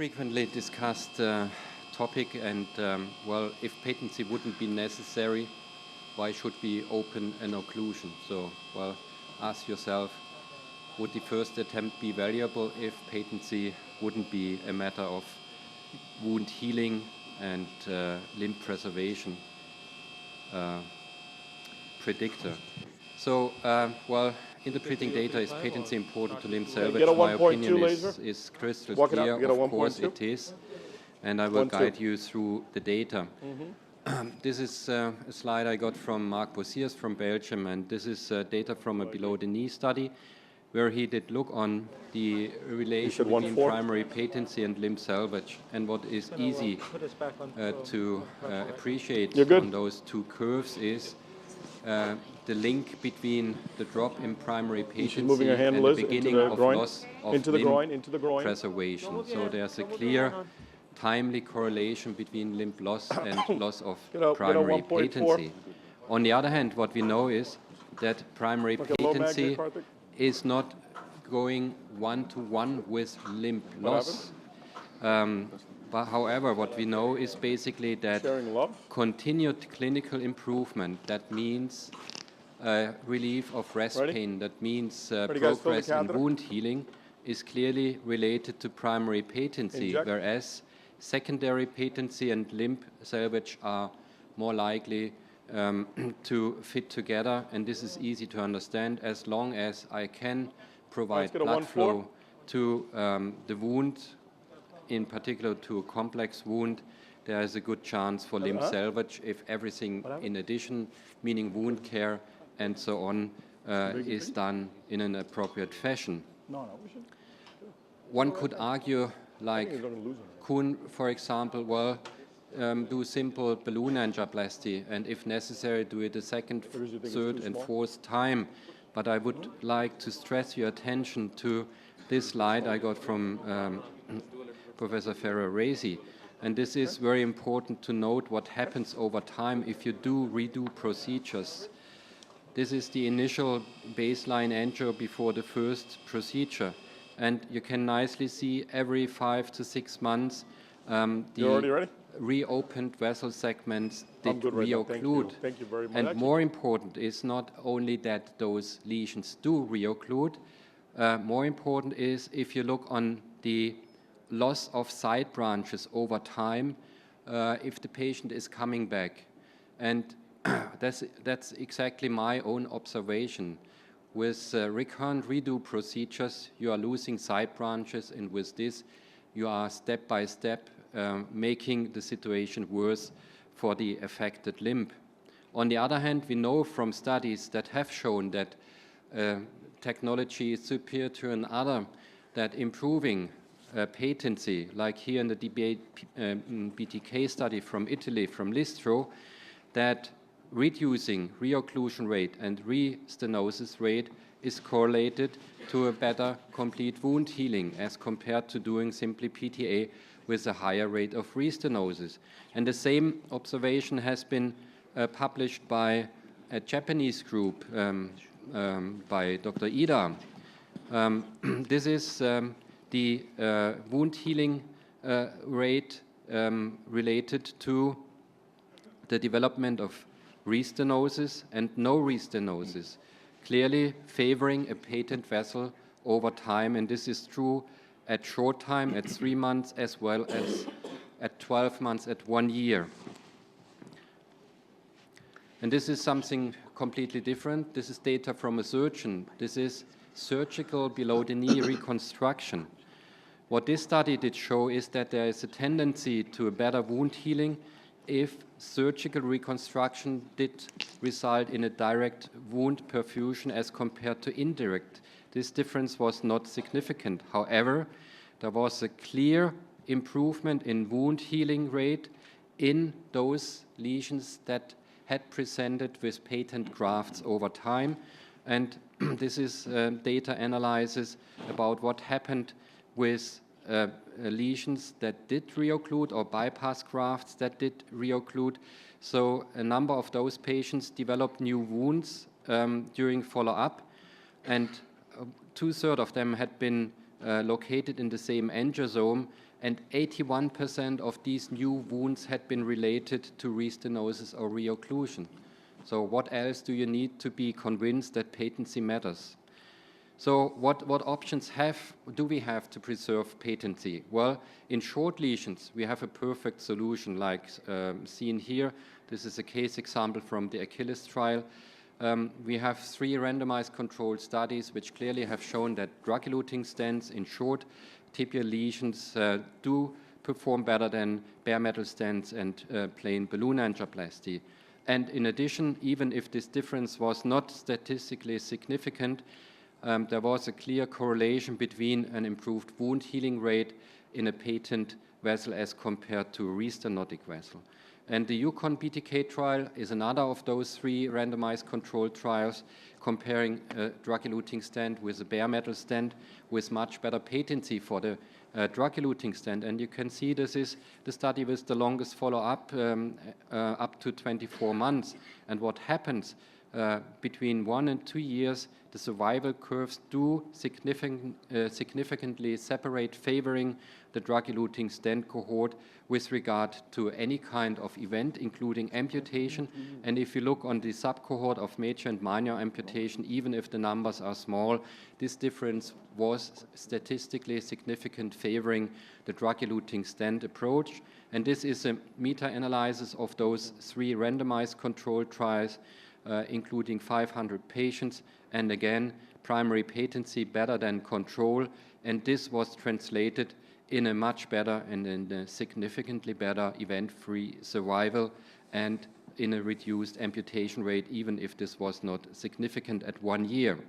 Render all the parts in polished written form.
frequently discussed topic, and well, if patency wouldn't be necessary, why should we open an occlusion? So, well, ask yourself, would the first attempt be valuable if patency wouldn't be a matter of wound healing and limb preservation predictor? So, well, interpreting data, is patency important to limb salvage? My opinion is crystal clear. Of course it is, and I will guide you through the data. This is a slide I got from Marc Bossiers from Belgium, and this is data from a below-the-knee study where he did look on the relation between primary patency and limb salvage. And what is easy to appreciate on those two curves is the link between the drop in primary patency and the beginning of loss of limb preservation. So there's a clear timely correlation between limb loss and loss of primary patency. On the other hand, what we know is that primary patency is not going one-to-one with limb loss. But however, what we know is basically that continued clinical improvement, that means relief of rest pain, that means progress in wound healing, is clearly related to primary patency, whereas secondary patency and limb salvage are more likely to fit together, and this is easy to understand. As long as I can provide blood flow to the wound, in particular to a complex wound, there is a good chance for limb salvage if everything in addition, meaning wound care and so on, is done in an appropriate fashion. One could argue, like Kuhn, for example, well, do simple balloon angioplasty, and if necessary, do it a second, third, and fourth time. But I would like to stress your attention to this slide I got from Professor Ferraresi. And this is very important to note what happens over time if you do redo procedures. This is the initial baseline angio before the first procedure. And you can nicely see every 5 to 6 months the reopened vessel segments did reocclude. Thank you very much. And more important is not only that those lesions do reocclude, more important is if you look on the loss of side branches over time, if the patient is coming back. And that's exactly my own observation. With recurrent redo procedures, you are losing side branches, and with this, you are step by step making the situation worse for the affected limb. On the other hand, we know from studies that have shown that technology is superior to another, that improving patency, like here in the BTK study from Italy, from Listro, that reducing reocclusion rate and re-stenosis rate is correlated to a better complete wound healing as compared to doing simply PTA with a higher rate of re-stenosis. And the same observation has been published by a Japanese group by Dr. Ida. This is the wound healing rate related to the development of restenosis and no restenosis, clearly favoring a patent vessel over time, and this is true at short time, at 3 months, as well as at 12 months, at 1 year. And this is something completely different. This is data from a surgeon. This is surgical below-the-knee reconstruction. What this study did show is that there is a tendency to a better wound healing if surgical reconstruction did result in a direct wound perfusion as compared to indirect. This difference was not significant. However, there was a clear improvement in wound healing rate in those lesions that had presented with patent grafts over time. And this is data analysis about what happened with lesions that did reocclude or bypass grafts that did reocclude. So a number of those patients developed new wounds during follow-up, and 2/3 of them had been located in the same angiosome, and 81% of these new wounds had been related to restenosis or reocclusion. So what else do you need to be convinced that patency matters? So what options do we have to preserve patency? Well, in short lesions, we have a perfect solution like seen here. This is a case example from the Achilles trial. We have 3 randomized controlled studies which clearly have shown that drug-eluting stents in short tibial lesions do perform better than bare metal stents and plain balloon angioplasty. And in addition, even if this difference was not statistically significant, there was a clear correlation between an improved wound healing rate in a patent vessel as compared to a restenotic vessel. And the Yukon BTK trial is another of those 3 randomized controlled trials comparing a drug-eluting stent with a bare metal stent with much better patency for the drug-eluting stent. And you can see this is the study with the longest follow-up, up to 24 months. And what happens between 1 and 2 years, the survival curves do significantly separate, favoring the drug-eluting stent cohort with regard to any kind of event, including amputation. And if you look on the subcohort of major and minor amputation, even if the numbers are small, this difference was statistically significant, favoring the drug-eluting stent approach. And this is a meta-analysis of those 3 randomized controlled trials, including 500 patients, and again, primary patency better than control, and this was translated in a much better and in a significantly better event-free survival and in a reduced amputation rate, even if this was not significant at 1 year.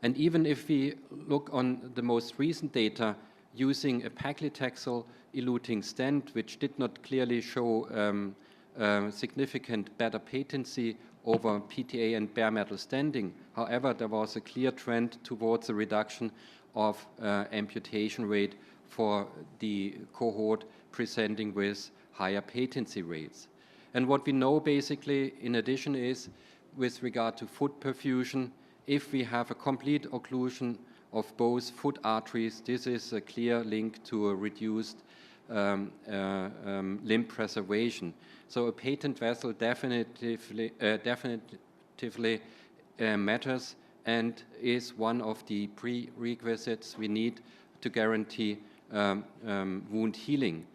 And even if we look on the most recent data using a paclitaxel eluting stent, which did not clearly show significant better patency over PTA and bare metal stenting. However, there was a clear trend towards a reduction of amputation rate for the cohort presenting with higher patency rates. And what we know basically in addition is, with regard to foot perfusion, if we have a complete occlusion of both foot arteries, this is a clear link to a reduced limb preservation. So a patent vessel definitively matters and is one of the prerequisites we need to guarantee wound healing.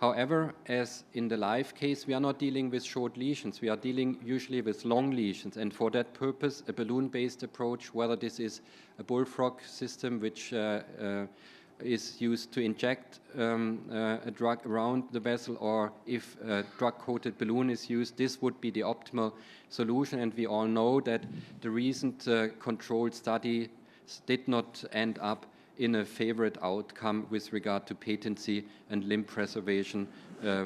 However, as in the live case, we are not dealing with short lesions. We are dealing usually with long lesions. And for that purpose, a balloon-based approach, whether this is a bullfrog system, which is used to inject a drug around the vessel, or if a drug-coated balloon is used, this would be the optimal solution. And we all know that the recent controlled study did not end up in a favorite outcome with regard to patency and limb preservation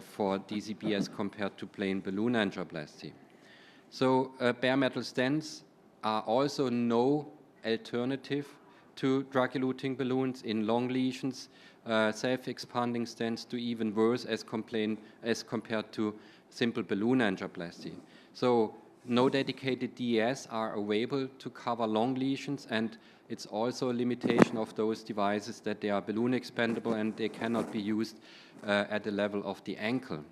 for DCB as compared to plain balloon angioplasty. So bare metal stents are also no alternative to drug-eluting balloons in long lesions. Self-expanding stents do even worse as compared to simple balloon angioplasty. So no dedicated DES are available to cover long lesions, and it's also a limitation of those devices that they are balloon expandable and they cannot be used at the level of the ankle.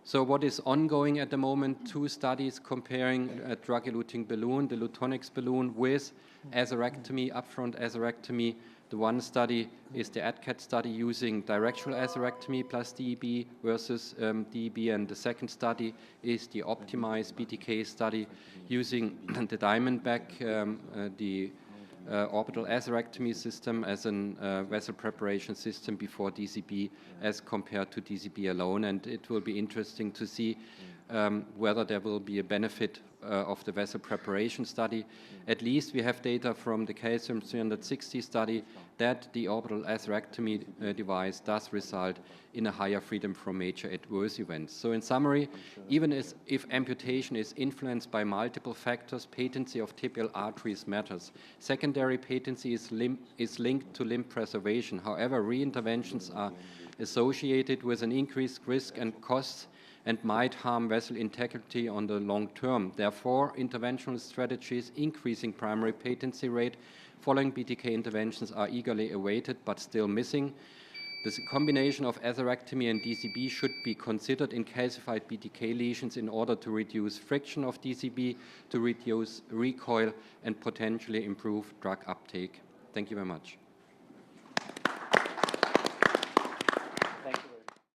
So what is ongoing at the moment, 2 studies comparing a drug-eluting balloon, the Lutonix balloon, with atherectomy, upfront atherectomy. The one study is the ADCAT study using directional atherectomy plus DEB versus DEB, and the second study is the optimized BTK study using the Diamondback, the orbital atherectomy system as a vessel preparation system before DCB as compared to DCB alone. And it will be interesting to see whether there will be a benefit of the vessel preparation study. At least we have data from the calcium 360 study that the orbital atherectomy device does result in a higher freedom from major adverse events. So in summary, even if amputation is influenced by multiple factors, patency of tibial arteries matters. Secondary patency is linked to limb preservation. However, reinterventions are associated with an increased risk and costs and might harm vessel integrity on the long term. Therefore, interventional strategies increasing primary patency rate following BTK interventions are eagerly awaited but still missing. This combination of atherectomy and DCB should be considered in calcified BTK lesions in order to reduce friction of DCB, to reduce recoil, and potentially improve drug uptake. Thank you very much.